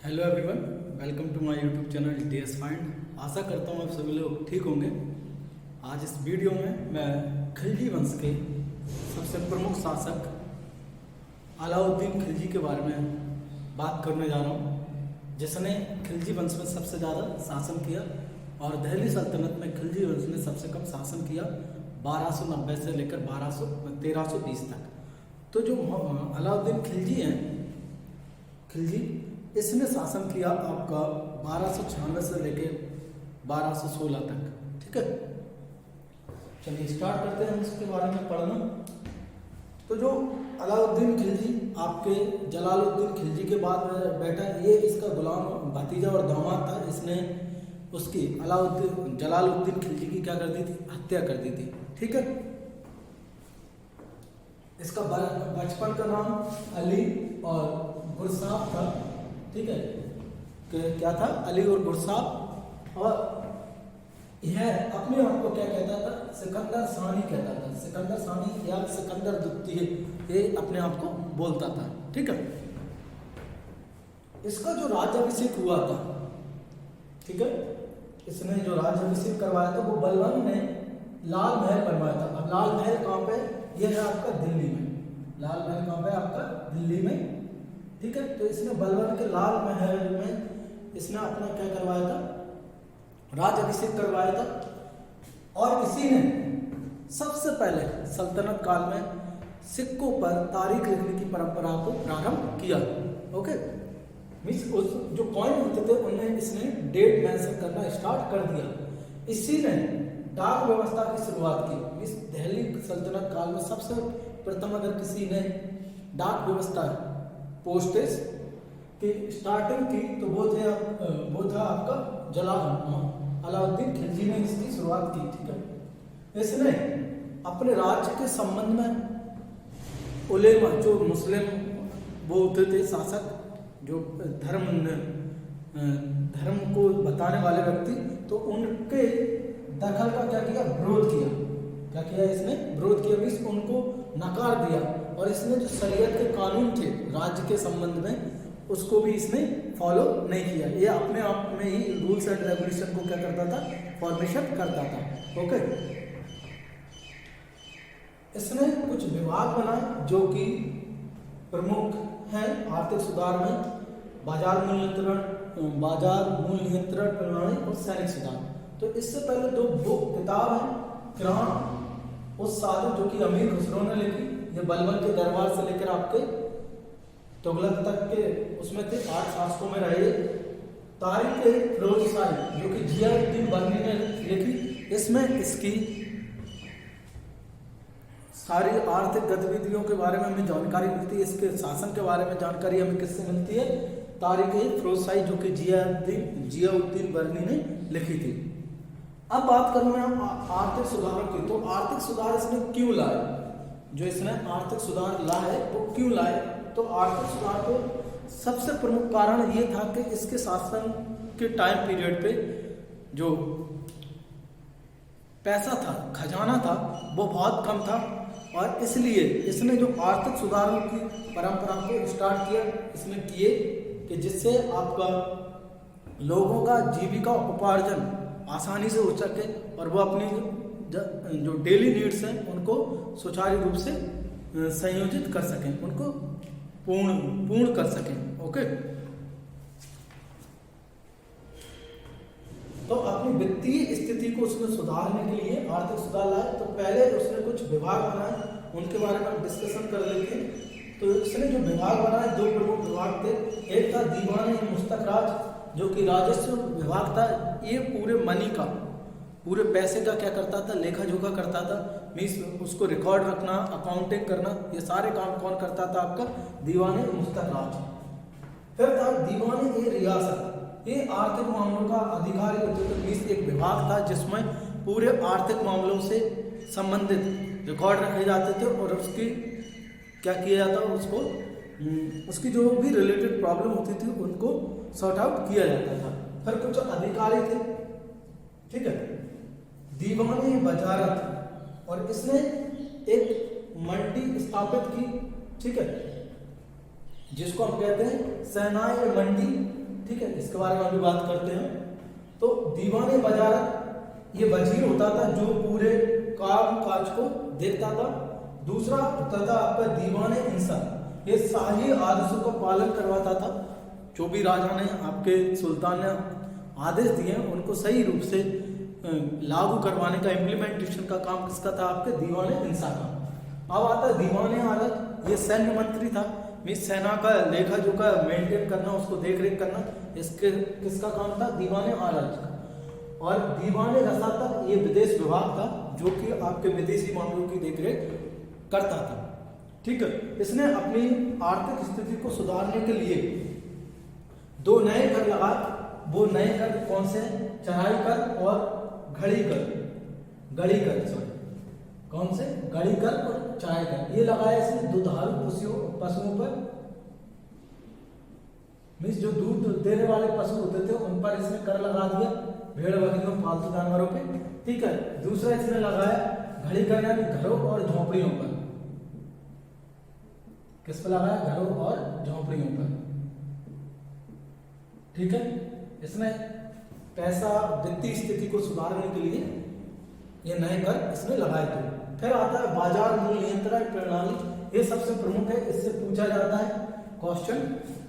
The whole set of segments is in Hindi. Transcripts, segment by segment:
Hello everyone, welcome to my YouTube channel DS find. आशा करता हूँ आप सभी लोग ठीक होंगे। आज इस वीडियो में मैं खिलजी वंश के सबसे प्रमुख शासक अलाउद्दीन खिलजी के बारे में बात करने जा रहा हूँ, जिसने खिलजी वंश में सबसे ज़्यादा शासन किया और दिल्ली सल्तनत में खिलजी वंश ने सबसे कम शासन किया 1290 से लेकर 1320 तक। तो जो अलाउद्दीन खिलजी हैं, खिलजी इसने शासन किया आपका 1296 से लेके 1216 तक। ठीक है, चलिए स्टार्ट करते हैं हम इसके बारे में पढ़ना। तो जो अलाउद्दीन खिलजी आपके जलालुद्दीन खिलजी के बाद बेटा, ये इसका गुलाम भतीजा और दामाद था। इसने उसकी जलालुद्दीन खिलजी की क्या कर दी थी, हत्या कर दी थी। ठीक है, इसका बचपन का नाम अली और गुरसाब था। ठीक है, क्या था, अली और गुरसाब। और यह अपने आप को क्या कहता था, सिकंदर सानी कहता था। सिकंदर सानी या सिकंदर द्वितीय, ये अपने आप को बोलता था। ठीक है, इसका जो राज्याभिषेक हुआ था, ठीक है, इसने जो राज्याभिषेक करवाया था वो बलबन ने लाल महल बनवाया था। अब लाल महल कहाँ पे, यह है आपका दिल्ली में। लाल महल कहाँ पे, आपका दिल्ली में। ठीक है, तो इसने बलबन के लाल महल में इसने अपना क्या करवाया था, राज्याभिषेक करवाया था। और इसी ने सबसे पहले सल्तनत काल में सिक्कों पर तारीख लिखने की परंपरा को प्रारंभ किया। ओके, मींस उस जो कॉइन होते थे उन्हें इसने डेट मेंशन करना स्टार्ट कर दिया। इसी ने डाक व्यवस्था की शुरुआत की। इस दिल्ली सल्तनत काल में सबसे प्रथम अगर किसी ने डाक व्यवस्था, पोस्टेज की स्टार्टिंग की, तो वो था आपका अलाउद्दीन खिलजी ने इसकी शुरुआत की। ठीक है, इसने अपने राज्य के संबंध में उलेमा, जो मुस्लिम वो होते थे शासक, जो धर्म को बताने वाले व्यक्ति, तो उनके दखल का क्या किया, विरोध किया। क्या किया इसने, विरोध किया, मींस उनको नकार दिया। और इसने जो शरीयत के कानून थे राज्य के संबंध में, उसको भी इसने फॉलो नहीं किया। ये अपने आप में ही रूल्स एंड रेगुलेशन को क्या करता था, फॉर्मेशन करता था। ओके, इसने कुछ विभाग बनाए जो कि प्रमुख हैं आर्थिक सुधार में, बाजार मूल्य नियंत्रण प्रणाली और सैनिक सुधार। तो इससे पहले दो बुक किताब है, किरान उस साल जो कि अमीर खुसरो ने लिखी। ये बलबन के दरबार से लेकर आपके तुगलक तक के उसमें थे, 8 शासकों में रहे। तारीख फिरोजशाही जो कि जियाउद्दीन बर्नी ने लिखी। इसमें इसकी सारी आर्थिक गतिविधियों के बारे में हमें जानकारी मिलती है। इसके शासन के बारे में जानकारी हमें किससे मिलती है, तारीख फिरोजशाही जो कि जियाउद्दीन बर्नी ने लिखी थी। अब बात करूं मैं आर्थिक सुधारों की, तो आर्थिक सुधार इसने क्यों लाए, जो इसने आर्थिक सुधार लाए वो क्यों लाए। तो आर्थिक सुधार को सबसे प्रमुख कारण ये था कि इसके शासन के टाइम पीरियड पे जो पैसा था, खजाना था, वो बहुत कम था। और इसलिए इसने जो आर्थिक सुधारों की परंपरा को स्टार्ट किया, इसमें किए कि जिससे आपका लोगों का जीविका उपार्जन आसानी से हो सके और वो अपनी जो डेली नीड्स हैं उनको सुचारू रूप से संयोजित कर सकें, उनको पूर्ण कर सकें। ओके, तो अपनी वित्तीय स्थिति को उसमें सुधारने के लिए आर्थिक सुधार लाए। तो पहले उसने कुछ विभाग बनाए, उनके बारे में हम डिस्कशन कर लेते हैं। तो इसने जो विभाग बनाए, 2 प्रमुख विभाग थे। एक था दीवान-ए-मुस्तखराज जो कि राजस्व विभाग था। ये पूरे मनी का, पूरे पैसे का क्या करता था, लेखा जोखा करता था, मींस उसको रिकॉर्ड रखना, अकाउंटिंग करना, ये सारे काम कौन करता था, आपका दीवान-ए-मुस्तखराज। फिर था दीवान-ए-रियासत, ये आर्थिक मामलों का अधिकारी होते थे। मींस एक विभाग था जिसमें पूरे आर्थिक मामलों से संबंधित रिकॉर्ड रखे जाते थे और उसकी क्या किया जाता, उसकी जो भी रिलेटेड प्रॉब्लम होती थी उनको सॉर्ट आउट किया जाता था। फिर कुछ अधिकारी थे, ठीक है, दीवान-ए-वजारत, और इसने एक मंडी स्थापित की। ठीक है, जिसको हम कहते हैं सेनाएं मंडी। ठीक है, इसके बारे में अभी बात करते हैं। तो दीवाने वजारत ये वजीर होता था जो पूरे काम काज को देखता था। दूसरा होता था आपका दीवाने इंसान, ये शाही आदेशों का पालन करवाता था। जो भी राजा ने आपके सुल्तान ने आदेश दिए उनको सही रूप से लागू करवाने का, इम्प्लीमेंटेशन का काम किसका था? आपके दीवाने इंसान का। अब आता है दीवाने आलत, ये सैन्य मंत्री था। मीन्स सेना का लेखा जोखा मेंटेन करना, उसको देख रेख करना, इसके किसका काम था? दीवाने आलत का। और दीवाने रसातक ये विदेश विभाग था जो कि आपके विदेशी मामलों की देख रेख करता था। ठीक है, इसने अपनी आर्थिक स्थिति को सुधारने के लिए 2 नए कर लगाए। वो नए कर कौन से? चढ़ाई कर और घड़ी कर, गड़ी कर, सॉरी कौन से? गड़ी कर और चढ़ाई कर, ये लगाया इसने दुधारू पशुओं पर। मीन्स जो दूध देने वाले पशु होते थे उन पर इसने कर लगा दिया, भेड़ बकरियों पालतू जानवरों पे। ठीक है, दूसरा इसने लगाया घड़ी कर यानी घरों और झोपड़ियों पर। किस पर लगाया? घरों और झोपड़ियों पर। ठीक है, इसने पैसा वित्तीय स्थिति को सुधारने के लिए ये नए कर इसने लगाए थे। फिर आता है बाजार मूल्य नियंत्रण प्रणाली, ये सबसे प्रमुख है। इससे पूछा जाता है क्वेश्चन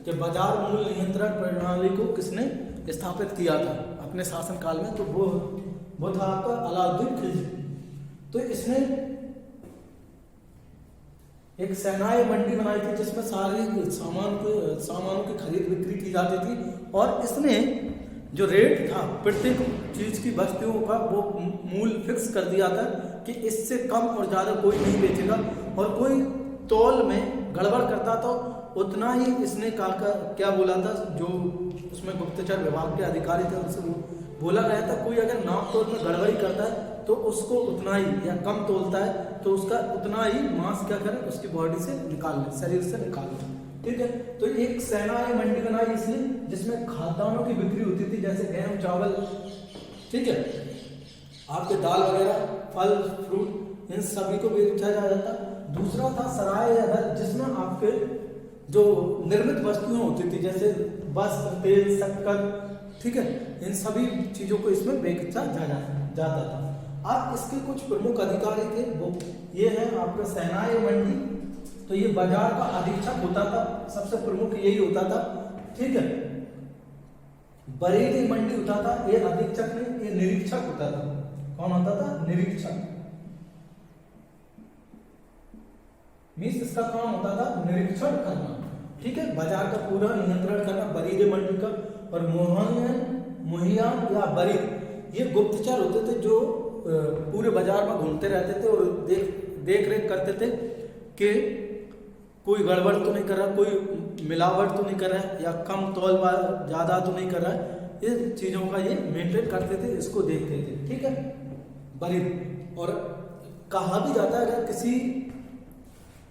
कि बाजार मूल्य नियंत्रण प्रणाली को किसने स्थापित किया था अपने शासनकाल में? तो वो था आपका अलाउद्दीन खिलजी। तो इसने एक सेनाएं मंडी बनाई थी जिसमें सारे सामानों की खरीद बिक्री की जाती थी। और इसने जो रेट था प्रत्येक चीज की वस्तुओं का वो मूल्य फिक्स कर दिया था कि इससे कम और ज्यादा कोई नहीं बेचेगा। और कोई तौल में गड़बड़ करता तो उतना ही इसने क्या बोला था? जो उसमें गुप्तचर विभाग के अधिकारी थे उनसे बोला गया था कोई अगर नाप तोल में गड़बड़ी करता है तो उसको उतना ही, या कम तोलता है तो उसका उतना ही मांस क्या करें? उसकी बॉडी से निकाल लें, शरीर से निकाल लें। ठीक है, तो एक सेनाएं मंडी बनाई इसने जिसमें खाद्यान्नों की बिक्री होती थी, जैसे गेहूं, चावल, ठीक है, आपके दाल वगैरह, फल फ्रूट, इन सभी को बेचा जाता। दूसरा था सराय या घर, जिसमें आपके जो निर्मित वस्तुएं होती थी जैसे वस्त्र, तेल, शक्कर, ठीक है, इन सभी चीजों को इसमें बेचा जाता था। अब इसके कुछ प्रमुख अधिकारी थे, वो ये है आपका सेनाएं मंडी। तो ये बाजार का अधीक्षक होता था, सबसे प्रमुख यही होता था। ठीक है, बरेली मंडी होता था, ये अधीक्षक नहीं, ये निरीक्षक होता था। कौन होता था? निरीक्षक। मीन्स इसका काम होता था निरीक्षण करना। ठीक है, बाजार का पूरा नियंत्रण करना बरेली मंडी का। और मोहियान या बरीद ये गुप्तचर होते थे जो पूरे बाजार में घूमते रहते थे और देख रेख करते थे कि कोई गड़बड़ तो नहीं कर रहा, कोई मिलावट तो नहीं कर रहा है, या कम तौल ज्यादा तो नहीं कर रहा है। ये चीजों का ये मेंटेन करते थे, इसको देखते थे। ठीक है, बरीद। और कहा भी जाता है अगर किसी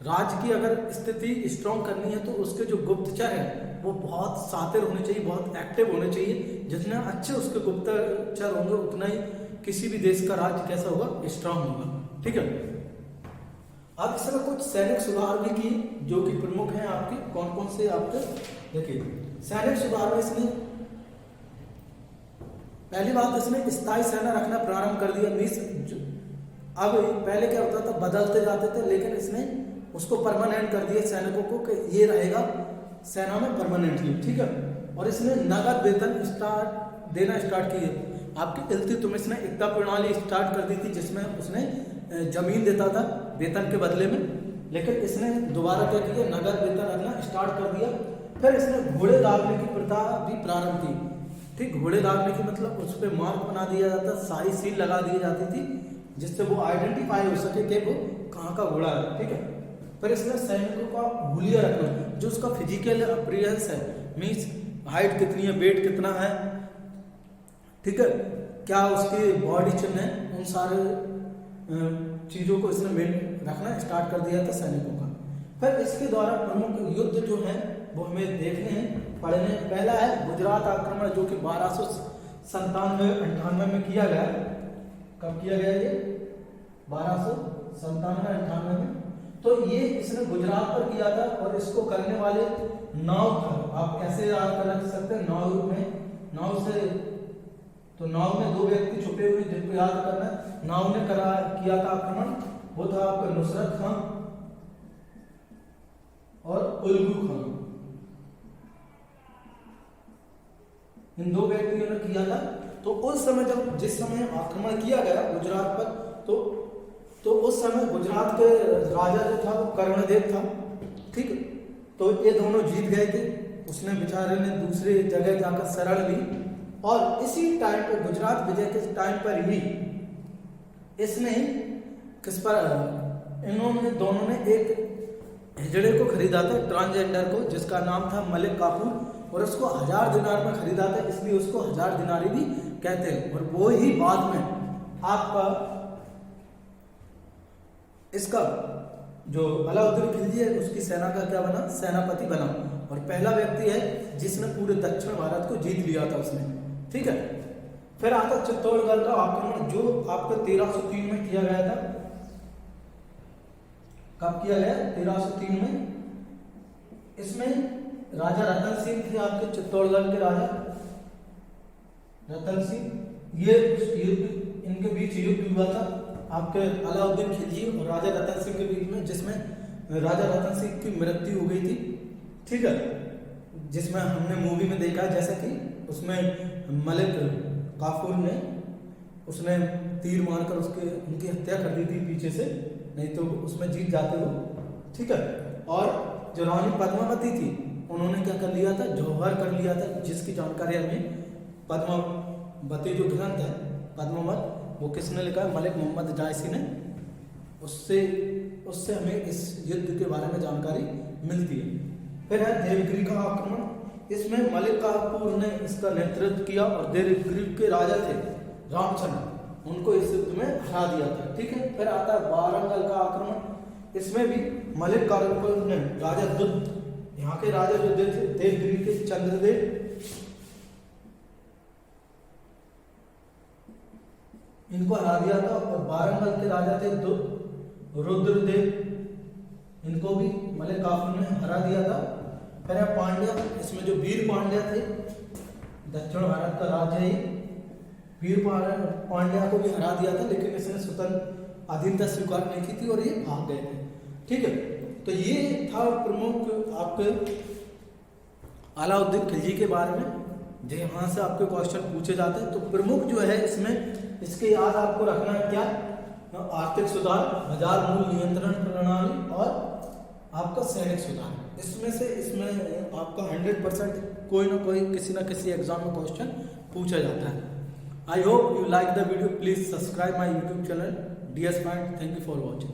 राज्य की अगर स्थिति स्ट्रॉन्ग करनी है तो उसके जो गुप्तचर है वो बहुत शातिर होने चाहिए, बहुत एक्टिव होने चाहिए। जितने अच्छे उसके गुप्तचर होंगे उतना ही किसी भी देश का राज्य कैसा होगा? स्ट्रॉन्ग होगा। ठीक है, अब इसमें कुछ सैनिक सुधार भी किए जो कि प्रमुख हैं आपके। कौन कौन से आपके? देखिए, सैनिक सुधार में इसने पहली बात इसने स्थायी सेना रखना प्रारंभ कर दिया। अब पहले क्या होता था, बदलते जाते थे, लेकिन इसने उसको परमानेंट कर दिया सैनिकों को कि ये रहेगा सेना में परमानेंटली। ठीक है, और इसने नगद वेतन देना स्टार्ट किए। आपकी इल्तुतमिश ने एकता प्रणाली स्टार्ट कर दी थी जिसमें उसने जमीन देता था वेतन के बदले में, लेकिन इसने दोबारा क्या किया? नगद वेतन रखना स्टार्ट कर दिया। फिर इसने घोड़े दागने की प्रथा भी प्रारंभ की। ठीक, घोड़े दागने की मतलब उस पर मार्क बना दिया जाता, शाही सील लगा दी जाती थी जिससे वो आइडेंटिफाई हो सके कि वो कहाँ का घोड़ा है। ठीक है, फिर इसने सैनिकों का हुलिया रखना, जो उसका फिजिकल अपीयरेंस है, मीन्स हाइट कितनी है, वेट कितना है, ठीक है, क्या उसकी बॉडी चिन्ह है, उन सारे चीजों को इसने रखना स्टार्ट कर दिया था सैनिकों का। फिर इसके द्वारा प्रमुख युद्ध जो है वो हमें देखने हैं, पढ़ने। पहला है गुजरात आक्रमण जो कि 1297-98 में किया गया। कब किया गया ये? 1297-98 में। तो ये इसने गुजरात पर किया था और इसको करने वाले नाव था। आप कैसे याद कर सकते हैं, नाव से, तो नाव में 2 व्यक्ति छुपे हुए जिनको याद करना है। नाव ने किया था आक्रमण, वो था आपका नुसरत खान और उल्गू खान। इन 2 व्यक्तियों ने किया था। तो उस समय जिस समय आक्रमण किया गया गुजरात पर, तो उस समय गुजरात के राजा जो था वो कर्णदेव था, ठीक। तो ये दोनों जीत गए थे। उसने बेचारे ने दूसरी जगह जाकर शरण ली और इसी टाइम पे गुजरात विजय के टाइम पर ही इसने किस पर, इन्होंने दोनों ने एक हिजड़े को खरीदा था, ट्रांसजेंडर को, जिसका नाम था मलिक काफूर, और उसको 1000 दिनार में खरीदा था, इसलिए उसको 1000 दिनारी भी कहते हैं। और वो ही बाद में आपका इसका जो अलाउद्दीन खिलजी है उसकी सेना का क्या बना, सेनापति बना, और पहला व्यक्ति है जिसने पूरे दक्षिण भारत को जीत लिया था उसने, ठीक है। फिर आता चित्तौड़गढ़ का आक्रमण जो आपका 1303 में किया गया था। कब किया गया? 1303 में। इसमें राजा रतन सिंह थे आपके चित्तौड़गढ़ के राजा रतन सिंह। ये युद्ध, इनके बीच युद्ध हुआ था आपके अलाउद्दीन खिलजी और राजा रतन सिंह के बीच में, जिसमें राजा रतन सिंह की मृत्यु हो गई थी, ठीक है। जिसमें हमने मूवी में देखा जैसे कि उसमें मलिक काफूर ने उसने तीर मारकर उनकी हत्या कर दी थी पीछे से, नहीं तो उसमें जीत जाते वो, ठीक है। और जो रानी पद्मावती थी उन्होंने क्या कर लिया था, जौहर कर लिया था, जिसकी जानकारी हमें पद्मावती जो ग्रंथ है पद्मावत, वो किसने लिखा है? मलिक मोहम्मद जायसी ने। उससे हमें इस युद्ध के बारे में जानकारी मिलती है। फिर है देवगिरी का आक्रमण। इसमें मलिक काफूर ने इसका नेतृत्व किया और देवगिरी के राजा थे रामचंद्र, उनको इस युद्ध में हरा दिया था, ठीक है। फिर आता है वारंगल का आक्रमण। इसमें भी मलिक काफूर ने राजा दुद्ध, यहाँ के राजा जो थे देवगिरी के चंद्रदेव, इनको हरा दिया था। और वारंगल के राजा थे रुद्रदेव, इनको भी मलिक काफूर ने हरा दिया था। फिर है पांड्या। इसमें जो वीर पांड्या थे, दक्षिण भारत का राज्य है, वीर पांड्या को भी हरा दिया था, लेकिन इसने स्वतंत्र अधीनता स्वीकार नहीं की थी और ये भाग गए थे, ठीक है। तो ये था प्रमुख आपके अलाउद्दीन खिलजी के बारे में, जो यहाँ से आपके क्वेश्चन पूछे जाते हैं। तो प्रमुख जो है इसमें, इसके याद आपको रखना है क्या, आर्थिक सुधार, बाजार मूल्य नियंत्रण प्रणाली और आपका सैनिक सुधार। इसमें आपका 100% कोई ना कोई किसी ना किसी एग्जाम में क्वेश्चन पूछा जाता है। I hope you like the video. Please subscribe my YouTube channel DS Mind। Thank you for watching.